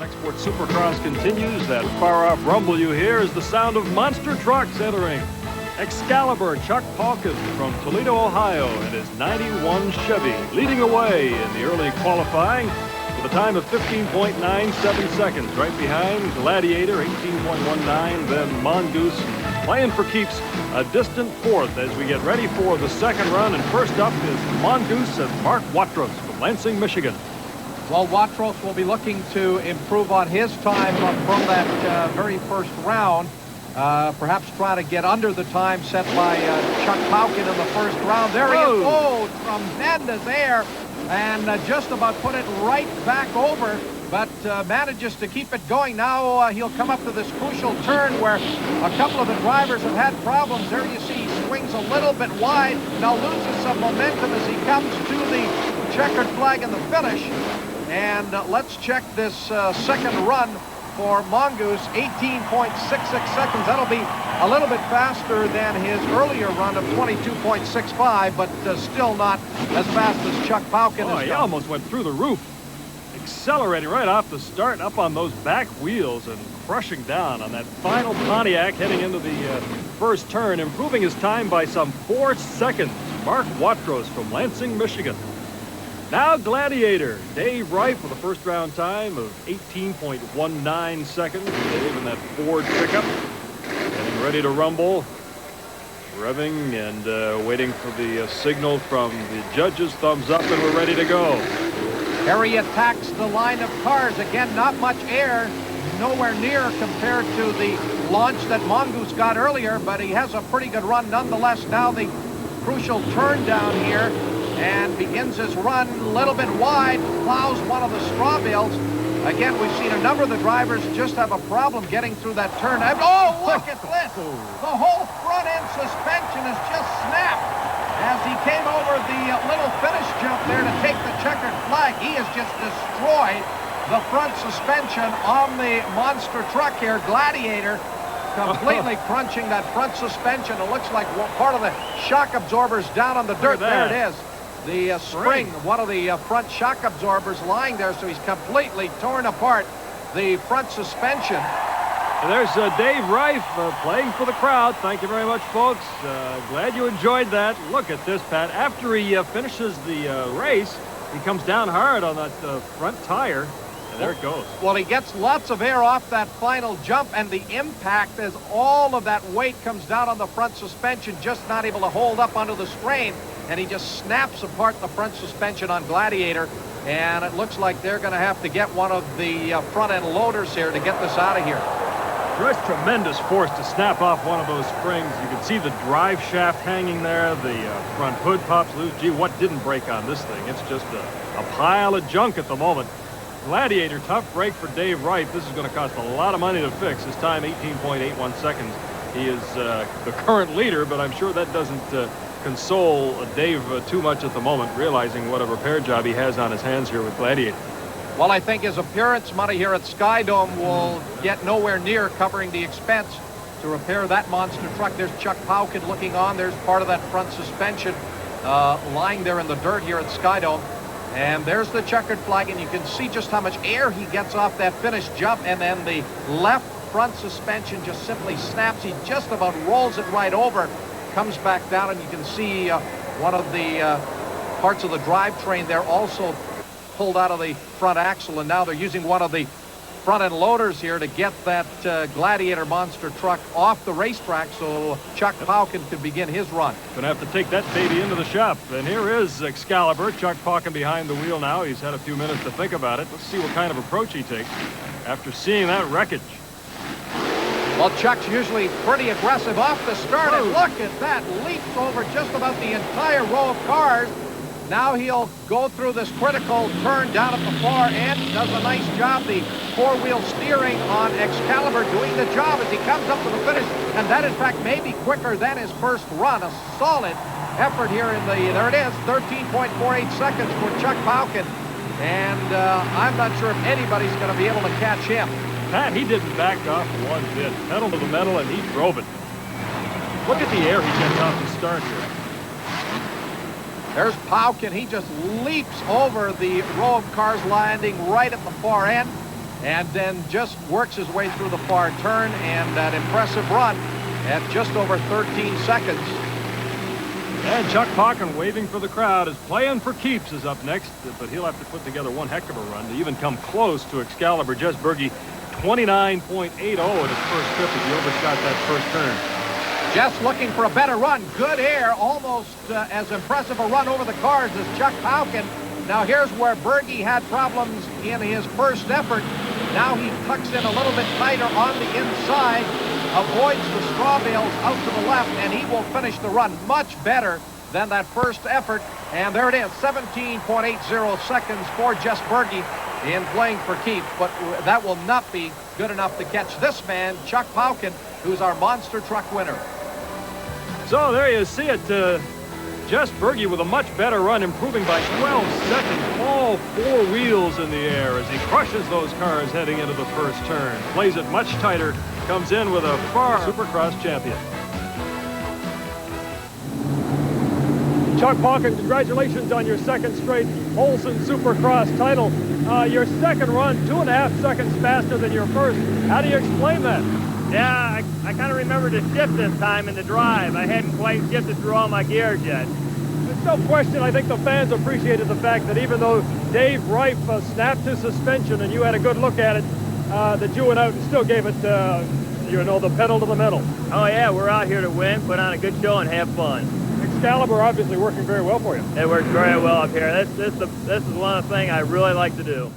Export Supercross continues. That far-off rumble you hear is the sound of monster trucks entering. Excalibur Chuck Palkin from Toledo, Ohio, and his 91 Chevy leading away in the early qualifying with a time of 15.97 seconds. Right behind Gladiator, 18.19, then Mongoose playing for keeps a distant fourth as we get ready for the second run. And first up is Mongoose and Mark Watrous from Lansing, Michigan. Well, Watrous will be looking to improve on his time from that very first round. Perhaps trying to get under the time set by Chuck Palkin in the first round. There he is. Oh, tremendous air. And just about put it right back over, but manages to keep it going. Now he'll come up to this crucial turn where a couple of the drivers have had problems. There you see he swings a little bit wide. Now loses some momentum as he comes to the checkered flag in the finish. And let's check this second run for Mongoose, 18.66 seconds. That'll be a little bit faster than his earlier run of 22.65, but still not as fast as Chuck Palkin has he done. almost went through the roof, accelerating right off the start, up on those back wheels and crushing down on that final Pontiac heading into the first turn, improving his time by some 4 seconds. Mark Watrous from Lansing, Michigan. Now Gladiator, Dave Wright for the first round time of 18.19 seconds. Dave in that Ford pickup, getting ready to rumble, revving and waiting for the signal from the judges. Thumbs up and we're ready to go. Harry attacks the line of cars. Again, not much air, nowhere near compared to the launch that Mongoose got earlier, but he has a pretty good run nonetheless. Now the crucial turn down here, and begins his run a little bit wide, plows one of the straw bales. Again, we've seen a number of the drivers just have a problem getting through that turn. Oh, look at this! The whole front end suspension has just snapped as he came over the little finish jump there to take the checkered flag. He has just destroyed the front suspension on the monster truck here, Gladiator, completely crunching that front suspension. It looks like part of the shock absorbers down on the dirt. There it is. The spring, one of the front shock absorbers lying there, so he's completely torn apart the front suspension. And there's Dave Reif playing for the crowd. Thank you very much, folks. Glad you enjoyed that. Look at this, Pat. After he finishes the race, he comes down hard on that front tire, and there it goes. Well, he gets lots of air off that final jump, and the impact as all of that weight comes down on the front suspension, just not able to hold up under the strain. And he just snaps apart the front suspension on Gladiator, and it looks like they're going to have to get one of the front-end loaders here to get this out of here. There's tremendous force to snap off one of those springs. You can see the drive shaft hanging there. The front hood pops loose. Gee, what didn't break on this thing? It's just a pile of junk at the moment. Gladiator, tough break for Dave Wright. This is going to cost a lot of money to fix. His time, 18.81 seconds. He is the current leader, but I'm sure that doesn't console Dave too much at the moment, realizing what a repair job he has on his hands here with Gladiator. Well, I think his appearance money here at Skydome will get nowhere near covering the expense to repair that monster truck. There's Chuck Palkin looking on. There's part of that front suspension lying there in the dirt here at Skydome. And there's the checkered flag, and you can see just how much air he gets off that finish jump, and then the left front suspension just simply snaps. He just about rolls it right over, comes back down, and you can see one of the parts of the drivetrain there also pulled out of the front axle, and now they're using one of the front-end loaders here to get that Gladiator monster truck off the racetrack so Chuck Palkin could begin his run. Gonna have to take that baby into the shop. And here is Excalibur. Chuck Palkin behind the wheel now. He's had a few minutes to think about it. Let's see what kind of approach he takes after seeing that wreckage. Well, Chuck's usually pretty aggressive off the start, and look at that, leaps over just about the entire row of cars. Now he'll go through this critical turn down at the far end. Does a nice job. The four-wheel steering on Excalibur doing the job as he comes up to the finish. And that, in fact, may be quicker than his first run. A solid effort here in the, there it is, 13.48 seconds for Chuck Palkin. And I'm not sure if anybody's going to be able to catch him. Pat, he didn't back off one bit. Pedal to the metal, and he drove it. Look at the air he gets off the start here. There's Palkin. He just leaps over the row of cars landing right at the far end. and then just works his way through the far turn, and that impressive run at just over 13 seconds. And Chuck Pauken, waving for the crowd, is playing for keeps, is up next, but he'll have to put together one heck of a run to even come close to Excalibur. Jess Berge, 29.80 at his first trip as he overshot that first turn. Jess looking for a better run. Good air, almost as impressive a run over the cars as Chuck Pauken. Now here's where Berge had problems in his first effort. Now he tucks in a little bit tighter on the inside, avoids the straw bales out to the left, and he will finish the run much better than that first effort. And there it is, 17.80 seconds for Jess Berge in playing for keeps, but that will not be good enough to catch this man, Chuck Pauken, who's our monster truck winner. So there you see it. Jess Berge with a much better run, improving by 12 seconds, all four wheels in the air as he crushes those cars heading into the first turn. Plays it much tighter, comes in with a far Supercross champion. Chuck Pauken, congratulations on your second straight Molson Supercross title. Your second run, 2.5 seconds faster than your first. How do you explain that? Yeah, I kind of remember the shift this time in the drive. I hadn't quite shifted through all my gears yet. There's no question, I think the fans appreciated the fact that even though Dave Reif snapped his suspension and you had a good look at it, that you went out and still gave it, the pedal to the metal. Oh yeah, we're out here to win, put on a good show, and have fun. Excalibur obviously working very well for you. It works very well up here. This is one of the things I really like to do.